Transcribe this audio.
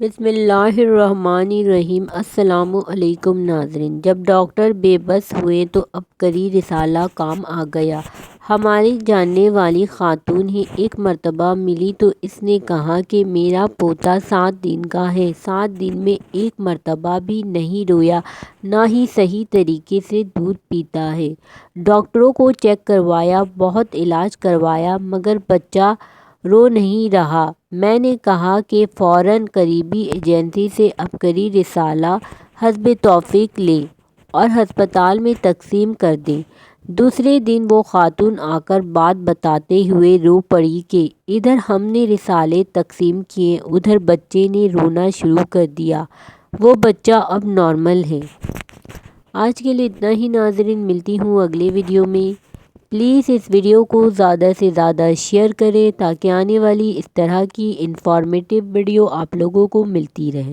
بسم اللہ الرحمن الرحیم۔ السلام علیکم ناظرین۔ جب ڈاکٹر بے بس ہوئے تو عبقری رسالہ کام آ گیا۔ ہماری جاننے والی خاتون ہی ایک مرتبہ ملی تو اس نے کہا کہ میرا پوتا 7 دن کا ہے، 7 دن میں ایک مرتبہ بھی نہیں رویا، نہ ہی صحیح طریقے سے دودھ پیتا ہے۔ ڈاکٹروں کو چیک کروایا، بہت علاج کروایا مگر بچہ رو نہیں رہا۔ میں نے کہا کہ فوراً قریبی ایجنسی سے عبقری رسالہ حسب توفیق لیں اور ہسپتال میں تقسیم کر دیں۔ دوسرے دن وہ خاتون آ کر بات بتاتے ہوئے رو پڑی کہ ادھر ہم نے رسالے تقسیم کیے، ادھر بچے نے رونا شروع کر دیا۔ وہ بچہ اب نارمل ہے۔ آج کے لیے اتنا ہی ناظرین، ملتی ہوں اگلے ویڈیو میں۔ پلیز اس ویڈیو کو زیادہ سے زیادہ شیئر کریں تاکہ آنے والی اس طرح کی انفارمیٹیو ویڈیو آپ لوگوں کو ملتی رہے۔